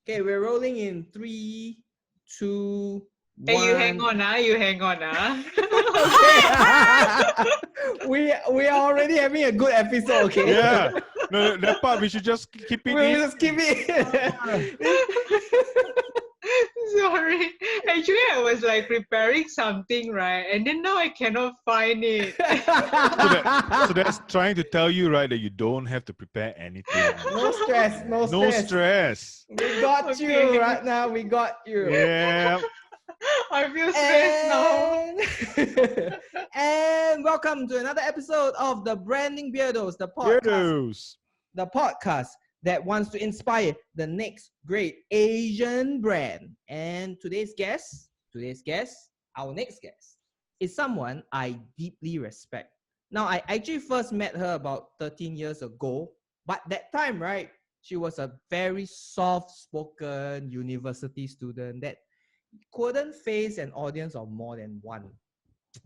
Okay, we're rolling in 3, 2, 1. Hey, you hang on, you hang on, Okay. we are already having a good episode, okay? Yeah. No, that part we should just keep it We'll in. just keep it. Sorry. Actually, I was like preparing something, right? And then now I cannot find it. So that's trying to tell you, right, that you don't have to prepare anything. No stress, no No stress. stress. We got Okay. you right now. We got you. Yeah. I feel stressed now. And welcome to another episode of the Branding Beardos, the podcast. Weirdos. The podcast that wants to inspire the next great Asian brand. And today's guest, our next guest, is someone I deeply respect. Now, I actually first met her about 13 years ago, but that time, right, she was a very soft-spoken university student that couldn't face an audience of more than one.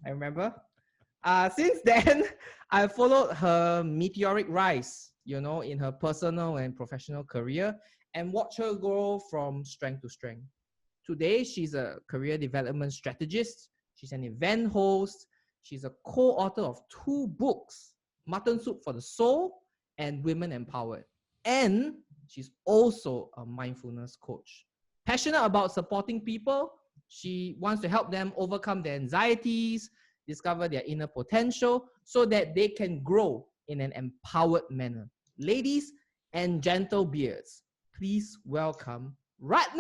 I remember. Since then, I followed her meteoric rise, in her personal and professional career and watched her grow from strength to strength. Today, she's a career development strategist. She's an event host. She's a co-author of 2 books, Mutton Soup for the Soul and Women Empowered. And she's also a mindfulness coach. Passionate about supporting people, she wants to help them overcome their anxieties, discover their inner potential so that they can grow in an empowered manner. Ladies and gentle beards, please welcome Ratna.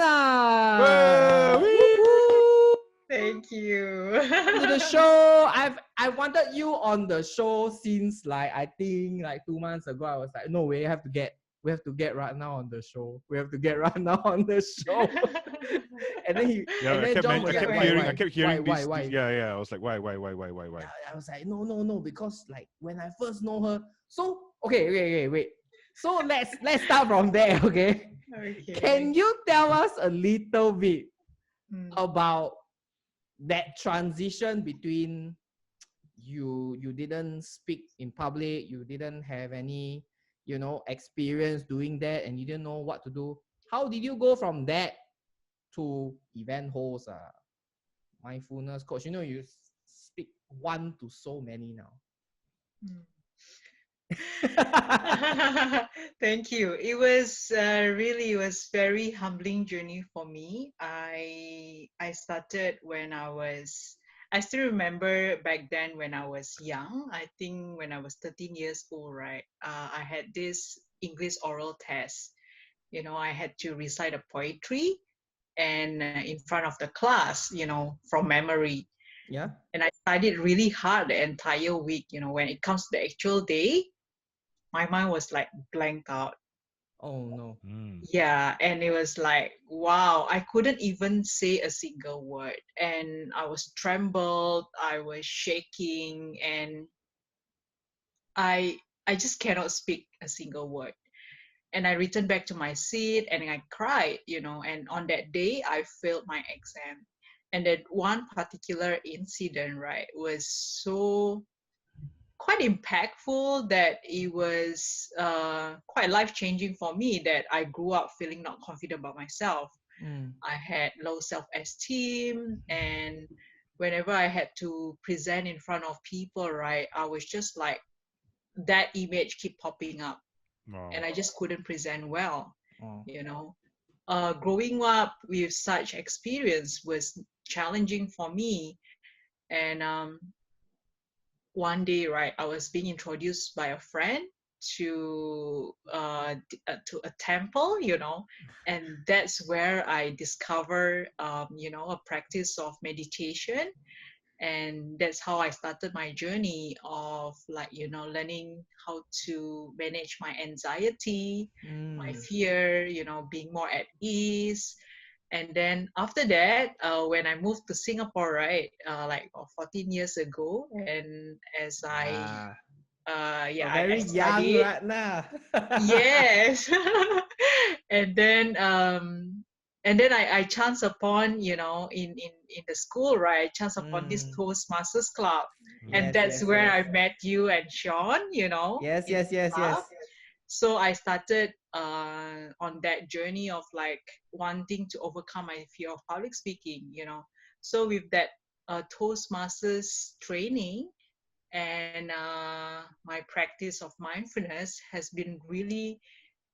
Thank you. To the show. I wanted you on the show since I think 2 months ago. I was like, no, we have to get Ratna on the show. We have to get Ratna on the show. And then I kept hearing why? this. Yeah. I was like, why? I was like, no, because when I first know her, so okay, wait. So let's start from there, okay? Okay. Can you tell us a little bit about that transition between you didn't speak in public, you didn't have any, experience doing that, and you didn't know what to do. How did you go from that to event host, mindfulness coach? You speak one to so many now. Thank you. It was was very humbling journey for me. I started when I still remember back then when I was young. I think when I was 13 years old, right? I had this English oral test. I had to recite a poetry and in front of the class, from memory. Yeah. And I studied really hard the entire week. When it comes to the actual day, my mind was like blanked out. Oh no. Yeah, and it was like, wow, I couldn't even say a single word. And I was trembled, I was shaking, and I just cannot speak a single word. And I returned back to my seat and I cried, and on that day I failed my exam. And that one particular incident, right, was so quite impactful that it was quite life-changing for me, that I grew up feeling not confident about myself. I had low self-esteem, and whenever I had to present in front of people, right, I was just like, that image keep popping up. And I just couldn't present well. Growing up with such experience was challenging for me. And one day, right, I was being introduced by a friend to a temple, and that's where I discovered, a practice of meditation. And that's how I started my journey of learning how to manage my anxiety, my fear, being more at ease. And then after that, when I moved to Singapore, right, 14 years ago, and as I very young right now. Yes. And then I chanced upon, in the school, right, I chanced upon this Toastmasters club. And that's where I met you and Sean, Yes. So I started on that journey of like wanting to overcome my fear of public speaking, you know. So with that Toastmasters training and my practice of mindfulness has been really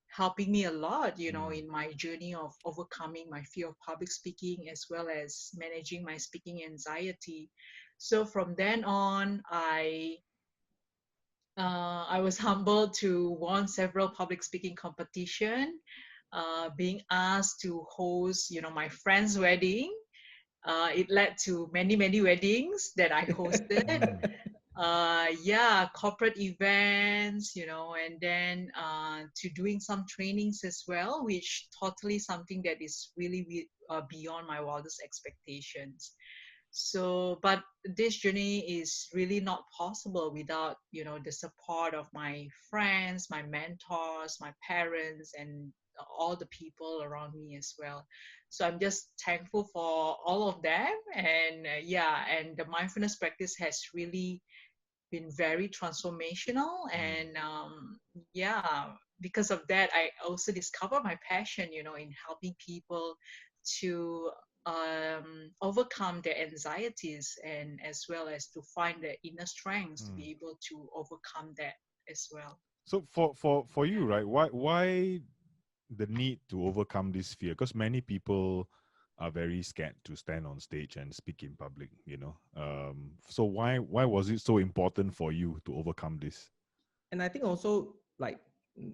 helping me a lot, you know, in my journey of overcoming my fear of public speaking as well as managing my speaking anxiety. So from then on, I was humbled to won several public speaking competition, being asked to host, you know, my friend's wedding. It led to many weddings that I hosted. Yeah, corporate events, you know, and then to doing some trainings as well, which totally something that is really beyond my wildest expectations. So, but this journey is really not possible without, you know, the support of my friends, my mentors, my parents, and all the people around me as well. So I'm just thankful for all of them. And yeah, and the mindfulness practice has really been very transformational. And yeah, because of that, I also discovered my passion, you know, in helping people to overcome their anxieties and as well as to find their inner strengths to be able to overcome that as well. So for you, right? Why the need to overcome this fear? Because many people are very scared to stand on stage and speak in public. You know, so why was it so important for you to overcome this? And I think also like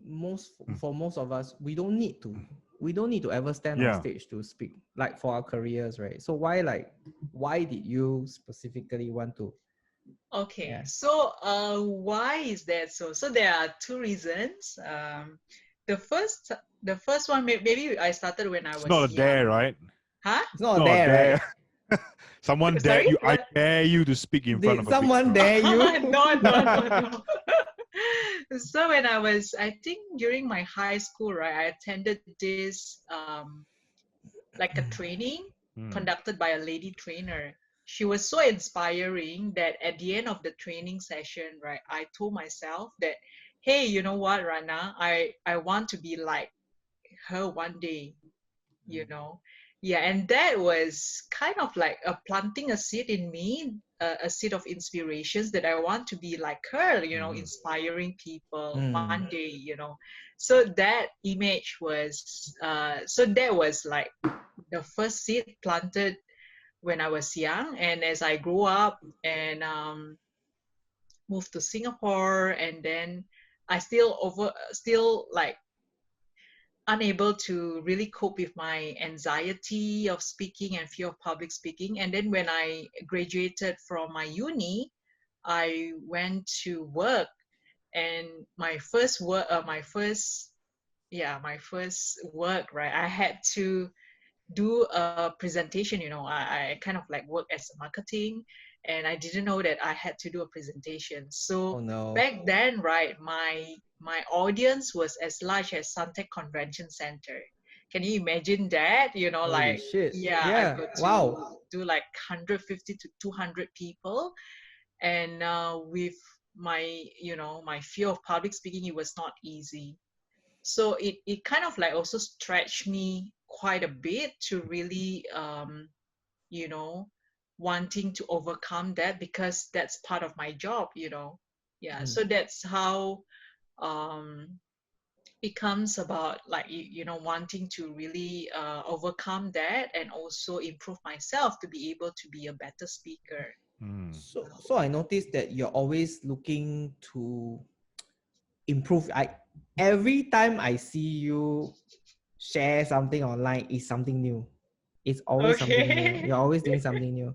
most Mm. for most of us, we don't need to ever stand on Yeah. stage to speak, like for our careers, right? So why did you specifically want to? Okay, Yeah. so why is that so? So there are two reasons. The first, the first one, maybe I started when I It's was not a dare, young. right? Huh? It's not Not a there, right? dare. Someone dare Sorry, you. I what? dare you to speak in front Did of a big someone crowd. dare you? No, no, no, no. So when I was, I think during my high school, right, I attended this like a training Mm. conducted by a lady trainer. She was so inspiring that at the end of the training session, right, I told myself that, hey, you know what, Rana, I want to be like her one day, you know. Yeah, and that was kind of like planting a seed in me, a seed of inspirations that I want to be like her, you know, inspiring people one day, you know. So that image was so that was like the first seed planted when I was young. And as I grew up and moved to Singapore, and then I still like unable to really cope with my anxiety of speaking and fear of public speaking. And then when I graduated from my uni, I went to work, and my first work, right, I had to do a presentation. You know, I kind of like work as a marketing, and I didn't know that I had to do a presentation. Oh So no. back then, right, my audience was as large as Suntec Convention Center. Can you imagine that? You know, Holy like, shit. yeah, I've Yeah. got to Wow. do like 150 to 200 people. And with my, you know, my fear of public speaking, it was not easy. So it kind of like also stretched me quite a bit to really you know, wanting to overcome that, because that's part of my job, you know. Yeah, so that's how um it comes about, like, you know, wanting to really overcome that and also improve myself to be able to be a better speaker. So I noticed that you're always looking to improve. Every time I see you share something online, is something new. It's always something new. Okay. You're always doing something new.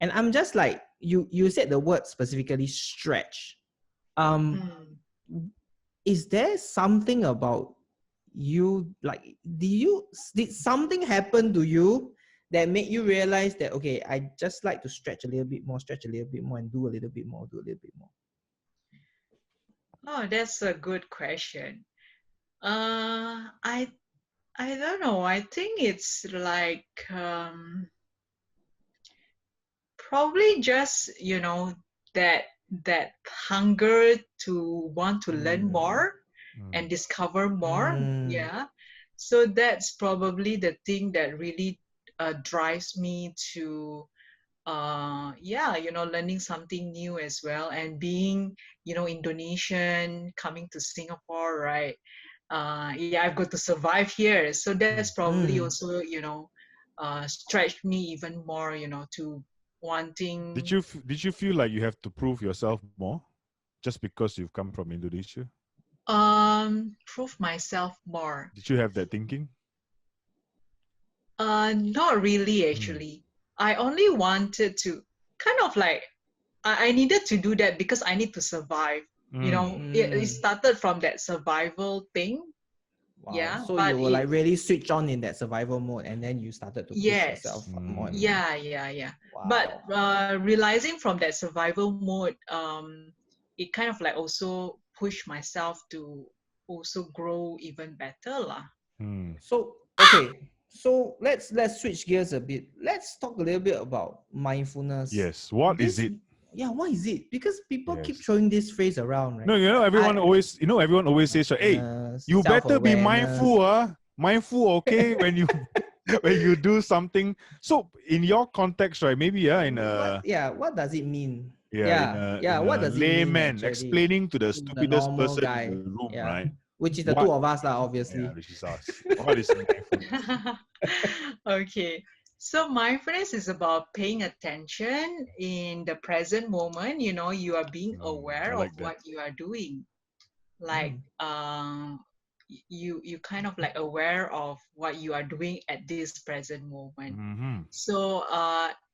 And I'm just like, you said the word specifically, stretch. Mm. Is there something about you, like, did something happen to you that made you realize that, okay, I just like to stretch a little bit more, and do a little bit more, do a little bit more? Oh, that's a good question. I don't know. I think it's like probably just, you know, that that hunger to want to learn more. and discover more. Mm. Yeah. So that's probably the thing that really drives me to learning something new as well, and being Indonesian, coming to Singapore, right? Yeah, I've got to survive here, so that's Mm. probably Mm. also stretched me even more, to wanting Did you feel like you have to prove yourself more just because you've come from Indonesia? prove myself more. Did you have that thinking? Not really, Mm. actually. I only wanted to kind of like I needed to do that because I need to survive. Mm. It Mm. started from that survival thing. Wow. Yeah, So you but were like really switch on in that survival mode, and then you started to push yourself yes, more and Mm. more. yeah. But Wow. realizing from that survival mode, it kind of like also pushed myself to also grow even better lah. Mm. So okay. So let's switch gears a bit. Let's talk a little bit about mindfulness. Yes. What is This it? yeah, what is it? Because people keep Yes. throwing this phrase around, No, right? everyone always, everyone always says, "Hey, you better be Self-awareness. mindful, mindful, okay, when you when you do something." So, in your context, right? Maybe, in a What does it mean? in What a does it mean layman, actually explaining to the to the stupidest normal person in the guy? room, Yeah, right? which is the What? two of us, lah, Yeah, obviously. which is us. What is mindfulness? Okay. So mindfulness is about paying attention in the present moment. You are being I aware of like that. what you are doing. Like Mm, you kind of like aware of what you are doing at this present moment. Mm-hmm. So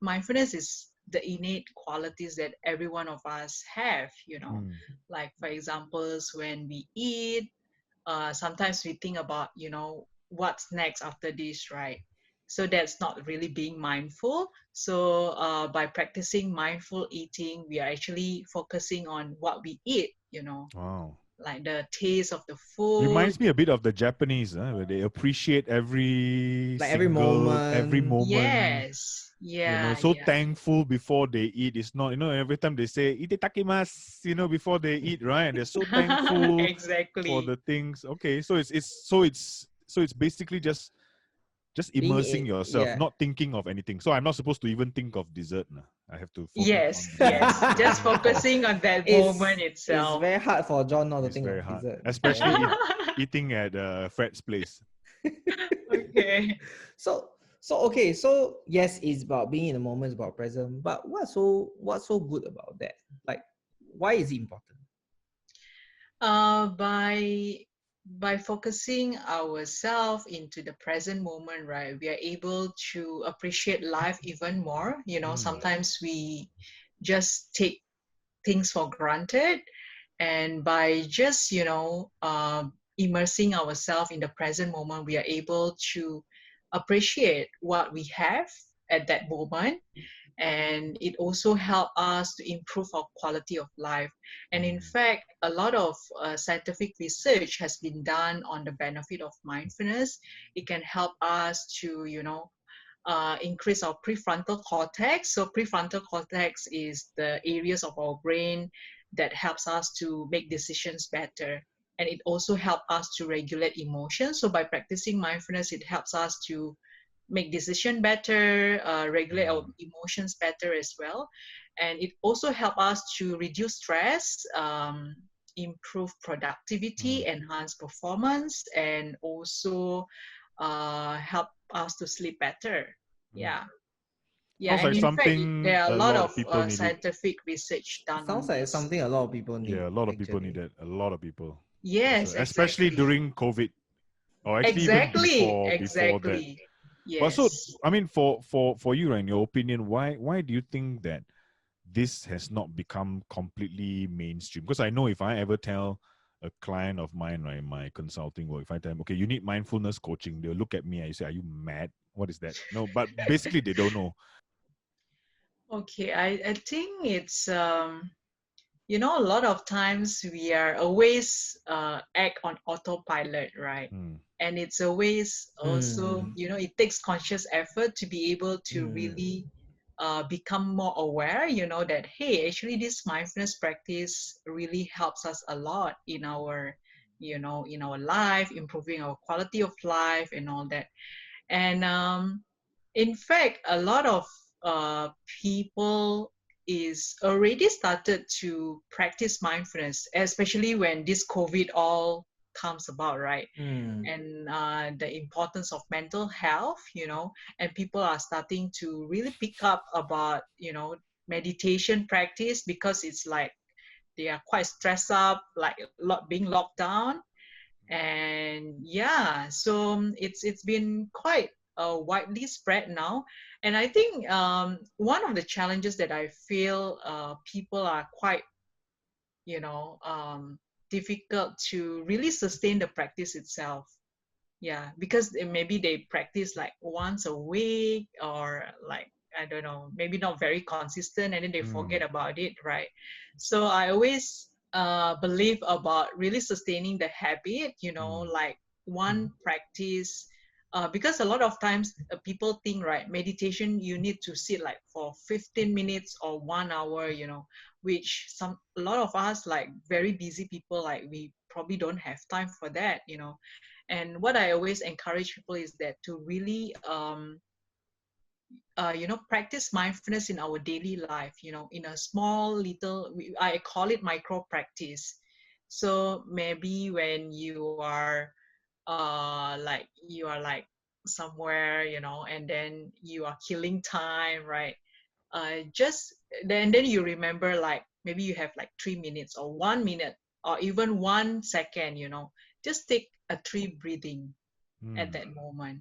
mindfulness is the innate qualities that every one of us have. Mm. Like for examples, when we eat, sometimes we think about what's next after this, right? So that's not really being mindful. So by practicing mindful eating, we are actually focusing on what we eat, Wow. like the taste of the food. Reminds me a bit of the Japanese, where they appreciate like every every moment. moment. Yes, So yeah. thankful before they eat. It's not, every time they say itadakimasu, before they eat, right? And they're so thankful for Exactly. the things. Okay, so it's basically just Being immersing it, yourself, yeah. not thinking of anything. So I'm not supposed to even think of dessert. Nah. I have to focus on Yes. Just being of. focusing on that moment It's itself. very hard for John not to It's think very of hard, dessert. Very especially hard. eating at Fred's place. Okay. So okay, so yes, it's about being in the moment, it's about present. But what's so good about that? Like, why is it important? By focusing ourselves into the present moment, right, we are able to appreciate life even more. Mm. Sometimes we just take things for granted, and by just immersing ourselves in the present moment, we are able to appreciate what we have at that moment, and it also helps us to improve our quality of life. And in Mm. fact, a lot of scientific research has been done on the benefit of mindfulness. It can help us to increase our prefrontal cortex. So prefrontal cortex is the areas of our brain that helps us to make decisions better, and it also helps us to regulate emotions. So by practicing mindfulness, it helps us to make decision better, regulate our Mm. emotions better as well. And it also help us to reduce stress, improve Mm. productivity, enhance performance, and also help us to sleep better. Mm. Yeah. Yeah, Sounds and like in fact, something there are a a lot lot of of people need it. scientific research done Sounds on like this. something a lot of people need, Yeah, a lot of people need actually. it. A lot of people. That's Yes, right. Especially exactly. during COVID, or actually even Exactly, before that. exactly. But so, Yes. I mean, for you, right, in your opinion, why do you think that this has not become completely mainstream? Because I know if I ever tell a client of mine, right, in my consulting work, if I tell them, okay, you need mindfulness coaching, they'll look at me and you say, are you mad? What is that? No, but basically they don't know. Okay, I think it's a lot of times we are always act on autopilot, right? Hmm. And it's always also, Mm, it takes conscious effort to be able to mm, really become more aware, that, hey, actually this mindfulness practice really helps us a lot in our, in our life, improving our quality of life and all that. And in fact, a lot of people is already started to practice mindfulness, especially when this COVID all comes about, right? Mm. And the importance of mental health, and people are starting to really pick up about, meditation practice, because it's like they are quite stressed up, like being locked down. And yeah, so it's been quite widely spread now. And I think one of the challenges that I feel people are quite, you know um, difficult to really sustain the practice itself. Yeah, because maybe they practice like once a week, or like, I don't know, maybe not very consistent, and then they forget Mm. about it, right? So I always believe about really sustaining the habit, Mm. like Mm. one practice. Because a lot of times people think, right, meditation you need to sit like for 15 minutes or 1 hour, which a lot of us, like very busy people, like we probably don't have time for that. And what I always encourage people is that to really, practice mindfulness in our daily life, in a small little, I call it micro practice. So maybe when you are like somewhere, and then you are killing time, right? Just then you remember, like maybe you have like 3 minutes or 1 minute or even 1 second, just take a three breathing at Mm. that moment.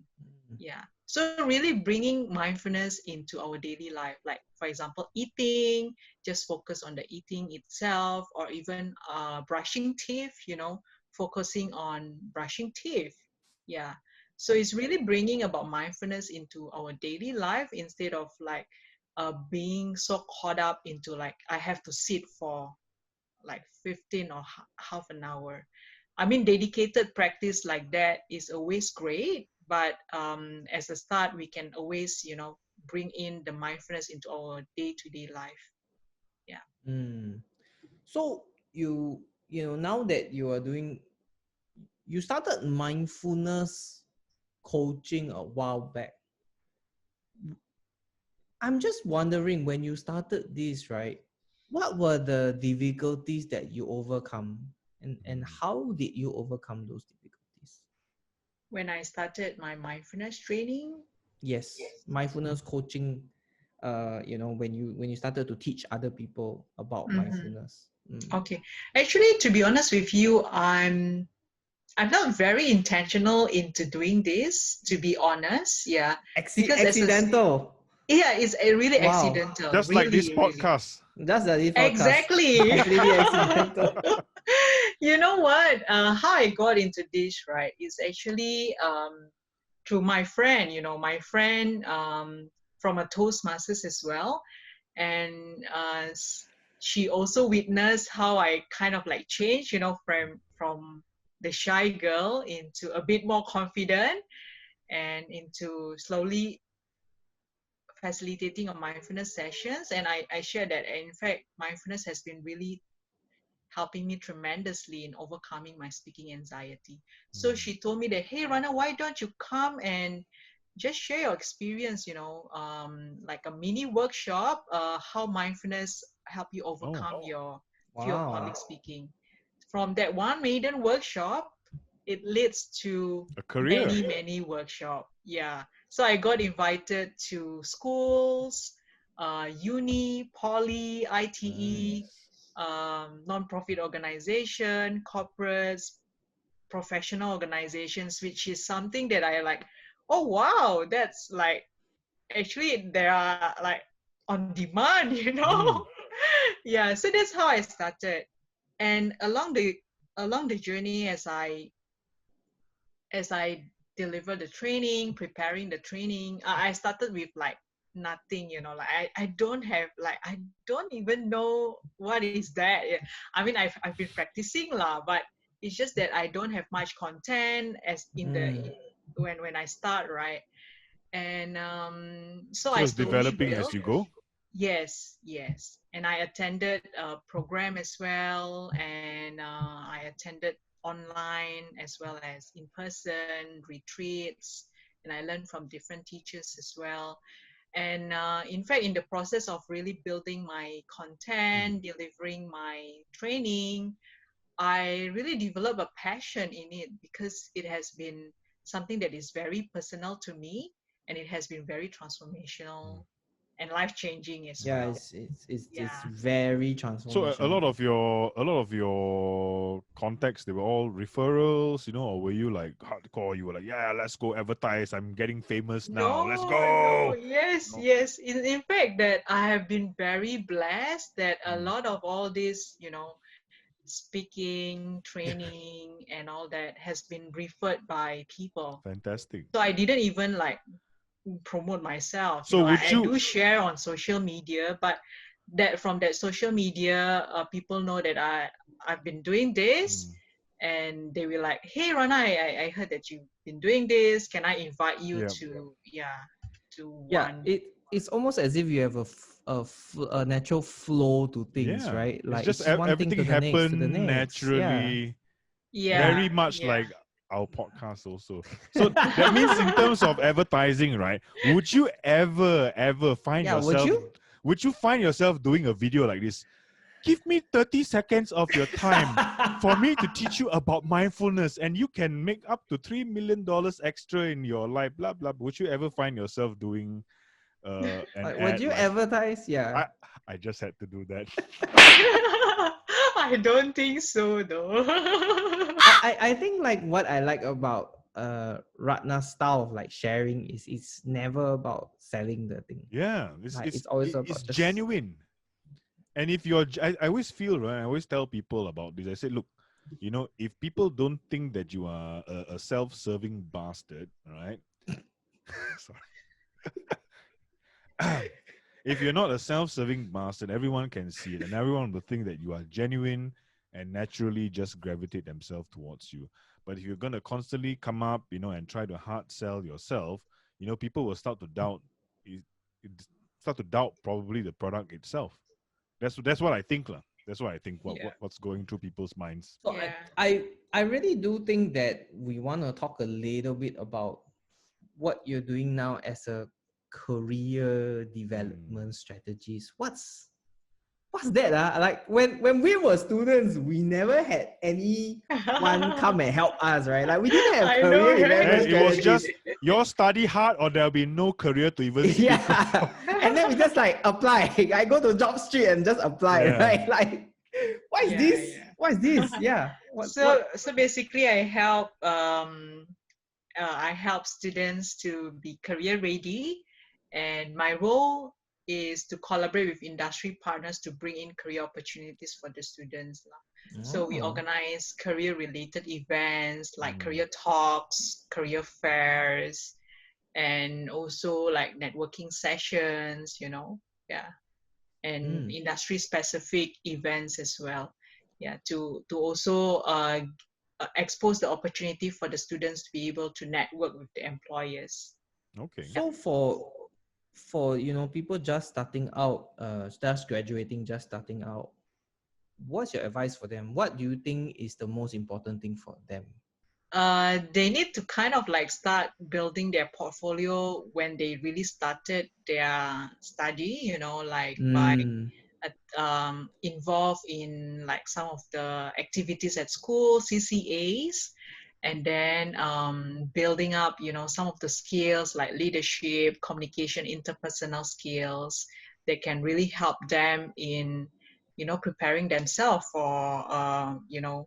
Yeah. So really bringing mindfulness into our daily life, like for example, eating, just focus on the eating itself, or even brushing teeth, focusing on brushing teeth. Yeah. So it's really bringing about mindfulness into our daily life, instead of like being so caught up into like I have to sit for like 15 or half an hour. I mean, dedicated practice like that is always great, but as a start, we can always, bring in the mindfulness into our day-to-day life. Yeah. Mm. So now that you are doing, you started mindfulness coaching a while back. I'm just wondering, when you started this, right? What were the difficulties that you overcome, and Mm. how did you overcome those difficulties? When I started my mindfulness training, Yes, mindfulness coaching. When you started to teach other people about mhm. mindfulness. Mm. Okay. Actually, to be honest with you, I'm not very intentional into doing this, to be honest. Yeah. Because Accidental. yeah, it's a really Wow. accidental, Just like this really, really. podcast. That's the podcast. Exactly. Completely accidental. You know what? How I got into this, right, is actually through my friend, from a Toastmasters as well. And she also witnessed how I kind of like changed, from the shy girl into a bit more confident, and into slowly facilitating a mindfulness sessions. And I share that, in fact, mindfulness has been really helping me tremendously in overcoming my speaking anxiety. So Mm. she told me that, hey, Rana, why don't you come and just share your experience, like a mini workshop, how mindfulness help you Oh, overcome your fear of public Wow. speaking. From that one maiden workshop, it leads to a career. many, many workshops. Yeah. So I got invited to schools, uni, poly, ITE, Nice. non-profit organization, corporates, professional organizations, which is something that I like. Oh wow, that's like actually there are like on demand, Mm. Yeah, so that's how I started. And along the journey, as I deliver the training, preparing the training, I started with like nothing, like I don't have, like I don't even know what is that. Yeah. I mean, I've been practicing lah, but it's just that I don't have much content as in the Mm. when I start, right? And so So I it's slowly developing built. as you go. Yes, yes. And I attended a program as well, and I attended online as well as in person retreats, and I learn from different teachers as well. And in fact, in the process of really building my content, delivering my training, I really developed a passion in it because it has been something that is very personal to me, and it has been very transformational and life changing as Yeah, well. it's Yeah. very So a lot transformational. of your contacts, they were all referrals, or were you like hardcore? You were like, yeah, let's go advertise. I'm getting famous now. Let's No, go. yes, No. yes. In fact, that I have been very blessed that a Mm. lot of all this, speaking, training, and all that has been referred by people. Fantastic. So I didn't even like promote myself. So would I you? do share on social media, but that from that social media, people know that I've been doing this, Mm, and they were like, "Hey, Rana, I heard that you've been doing this. Can I invite you yeah, to to Yeah, one?" it's almost as if you have a natural flow to things, yeah. right? It's Like just it's just one thing everything to the next to the happened next. Yeah. naturally. Yeah, Very much yeah. like our podcast also. So that means in terms of advertising, right? Would you ever find Yeah, would yourself? you? Would you find yourself doing a video like this? Give me 30 seconds of your time for me to teach you about mindfulness, and you can make up to $3 million extra in your life. Blah blah. Would you ever find yourself doing an Like, would ad you like advertise? Yeah. I? I just had to do that. I don't think so though. I think like what I like about Ratna's style of like sharing is it's never about selling the thing. Yeah, Like it's always it's about just genuine. And if I always feel, right, I always tell people about this. I say, look, if people don't think that you are a self-serving bastard, right? Sorry. If you're not a self-serving bastard, everyone can see it, and everyone will think that you are genuine and naturally just gravitate themselves towards you. But if you're gonna constantly come up, and try to hard sell yourself, people will start to doubt it, start to doubt probably the product itself. That's what I think, lah. That's what I think. Yeah, What's going through people's minds? so yeah. I really do think that we want to talk a little bit about what you're doing now as a career Mm. development strategies. What's that? Like when we were students, we never had anyone come and help us, right? Like we didn't have I know, career And development it was strategies. just your study hard, or there'll be no career to even speak Yeah. of. And then we just like apply. I go to job street and just apply, Yeah. right? Like what is Yeah, this? yeah. What is this? Yeah. So basically, I help students to be career ready, and my role is to collaborate with industry partners to bring in career opportunities for the students lah. So we Oh. organize career related events like Mm. career talks, career fairs, and also like networking sessions, yeah, and Mm. industry specific events as well. Yeah, to also expose the opportunity for the students to be able to network with the employers. Okay. Yep. So for people just starting out, just graduating, just starting out, what's your advice for them? What do you think is the most important thing for them? They need to kind of like start building their portfolio when they really started their study, like by Mm, involved in like some of the activities at school, CCAs, and then building up, some of the skills like leadership, communication, interpersonal skills that can really help them in, preparing themselves for, the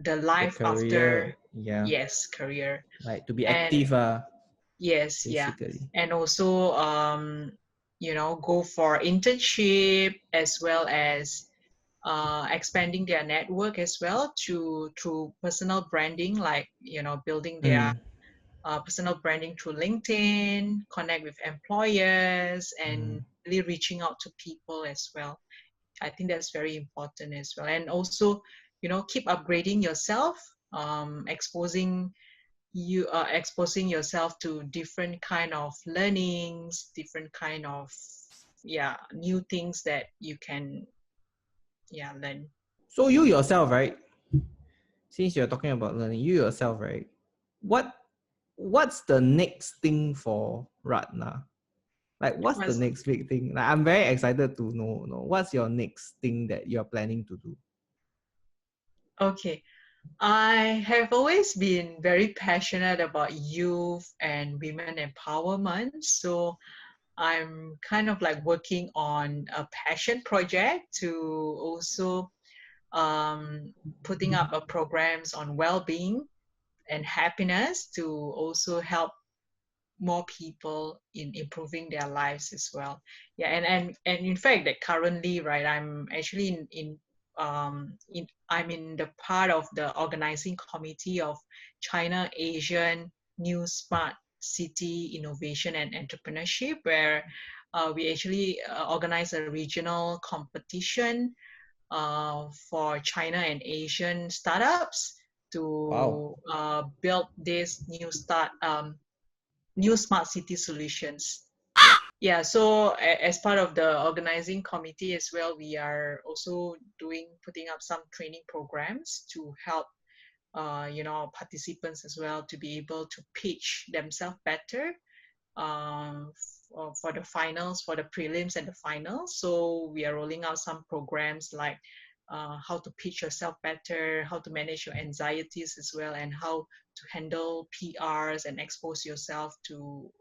the life after, career, yeah, yes, career. like to be And active, yes, yeah. basically. And also, go for internship as well as expanding their network as well through personal branding, like, building their Mm, personal branding through LinkedIn, connect with employers, and mm, really reaching out to people as well. I think that's very important as well. And also, keep upgrading yourself, exposing yourself to different kind of learnings, different kind of, yeah, new things that you can, yeah, learn. So you yourself, right? since you're talking about learning, you yourself, right? What what's the next thing for Ratna? Like, what's the Was next big thing? Like, I'm very excited to know what's your next thing that you're planning to do. okay. I have always been very passionate about youth and women empowerment. So I'm kind of like working on a passion project to also putting up a programs on well-being and happiness to also help more people in improving their lives as well. Yeah, and in fact that currently, right, I'm actually I'm in the part of the organizing committee of China Asian New Smart City Innovation and Entrepreneurship, where we actually organize a regional competition for China and Asian startups Wow. to build this new smart city solutions. Yeah, so as part of the organizing committee as well, we are also putting up some training programs to help participants as well to be able to pitch themselves better for the finals, for the prelims and the finals. So we are rolling out some programs like how to pitch yourself better, how to manage your anxieties as well, and how to handle PRs and expose yourself to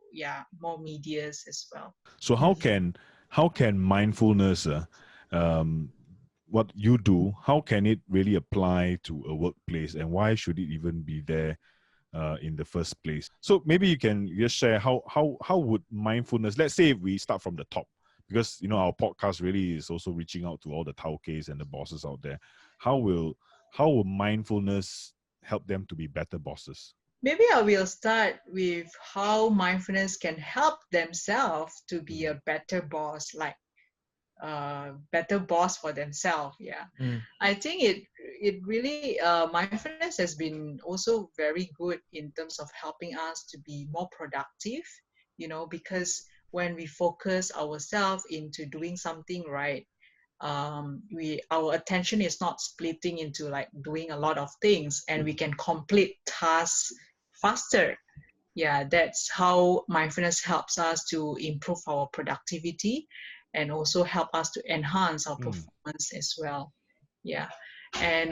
more medias as well. So how can mindfulness, what you do, how can it really apply to a workplace, and why should it even be there in the first place? So maybe you can just share how would mindfulness. Let's say if we start from the top, because our podcast really is also reaching out to all the Towkays and the bosses out there. How will mindfulness help them to be better bosses? Maybe I will start with how mindfulness can help themselves to be a better boss, like better boss for themselves. Yeah, Mm. I think it really mindfulness has been also very good in terms of helping us to be more productive. Because when we focus ourselves into doing something right, we our attention is not splitting into like doing a lot of things, and we can complete tasks faster. Yeah, that's how mindfulness helps us to improve our productivity and also help us to enhance our performance as well. Yeah, and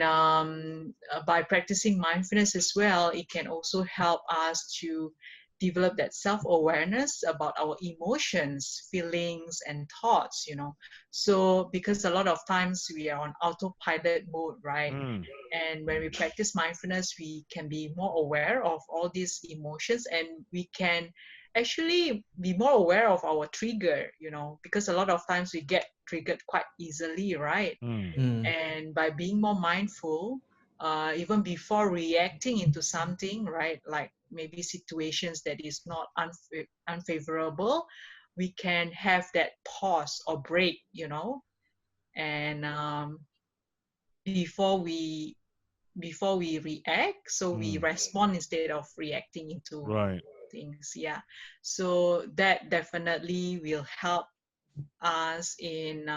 by practicing mindfulness as well, it can also help us to develop that self-awareness about our emotions, feelings, and thoughts. So because a lot of times we are on autopilot mode, right? Mm. And when we practice mindfulness, we can be more aware of all these emotions, and we can actually be more aware of our trigger, because a lot of times we get triggered quite easily, right? Mm. Mm. And by being more mindful, even before reacting into something, right, like maybe situations that is not unfavorable, we can have that pause or break, and before we before we react, so we Mm. respond instead of reacting into Right. things. Yeah, so that definitely will help us in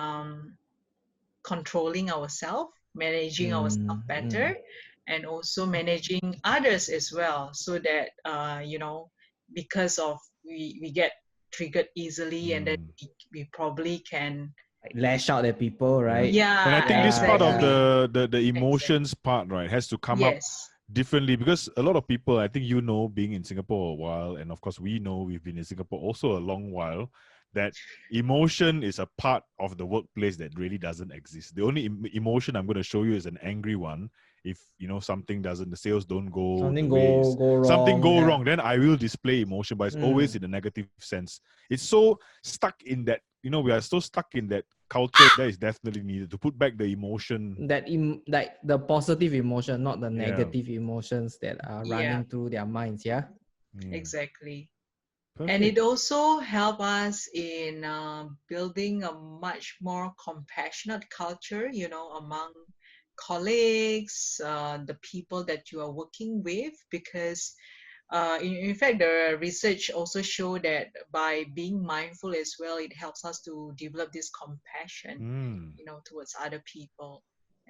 controlling ourselves, managing ourselves Mm. better, Mm. and also managing others as well, so that because of we get triggered easily, and then Mm. we probably can. Like, lash out at people, Yeah. right? And I Yeah, think this part of exactly. the Exactly. emotions part, right, has to come up Yes. differently, because a lot of people, I think, being in Singapore a while, and of course we know we've been in Singapore also a long while, that emotion is a part of the workplace that really doesn't exist. The only emotion I'm going to show you is an angry one. If something doesn't, the sales don't go the Something way go something wrong. go Yeah. wrong, then I will display emotion, but it's always Mm. in a negative sense. It's so stuck in that, we are so stuck in that culture that is definitely needed to put back the emotion. Like the positive emotion, not the Yeah. negative emotions that are Yeah, running through their minds. Yeah. Mm. exactly. And it Perfect. also help us in building a much more compassionate culture, among colleagues, the people that you are working with, because in fact, the research also show that by being mindful as well, it helps us to develop this compassion, Mm. towards other people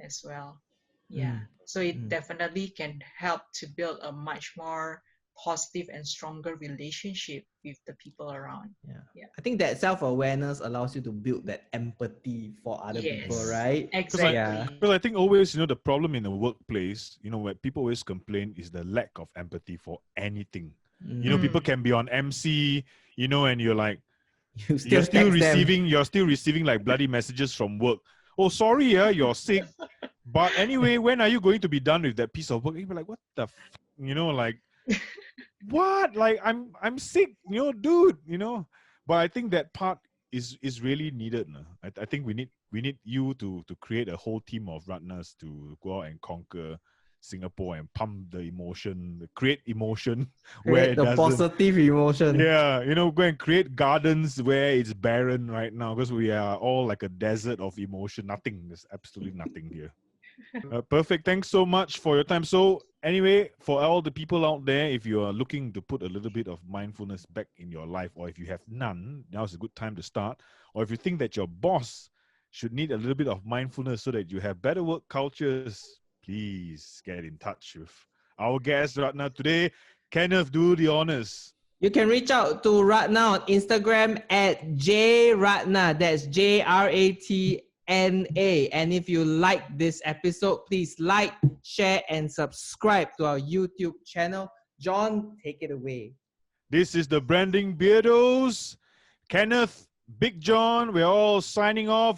as well. Yeah. So it Mm. definitely can help to build a much more positive and stronger relationship with the people around. Yeah. Yeah. I think that self-awareness allows you to build that empathy for other people, Yes, right? Yeah. exactly. Because I think always, the problem in the workplace, where people always complain is the lack of empathy for anything. People Mm. can be on MC, and you're like, You still text them. you're still receiving like bloody messages from work. Oh, sorry, you're sick. But anyway, when are you going to be done with that piece of work? You'll be like, what the like what? Like I'm sick, dude, But I think that part is really needed. No? I think we need you to create a whole team of Ratnas to go out and conquer Singapore and pump the emotion, create emotion where Create it the doesn't. positive emotion. Yeah, go and create gardens where it's barren right now because we are all like a desert of emotion. Nothing. There's absolutely nothing here. Perfect. Thanks so much for your time. So, anyway, for all the people out there, if you are looking to put a little bit of mindfulness back in your life, or if you have none, now's a good time to start. Or if you think that your boss should need a little bit of mindfulness so that you have better work cultures, please get in touch with our guest Ratna today. Kenneth, do the honors. You can reach out to Ratna on Instagram at jratna. That's JRATNA. And if you like this episode, please like, share, and subscribe to our YouTube channel. John, take it away. This is the Branding Beardos. Kenneth, Big John, we're all signing off.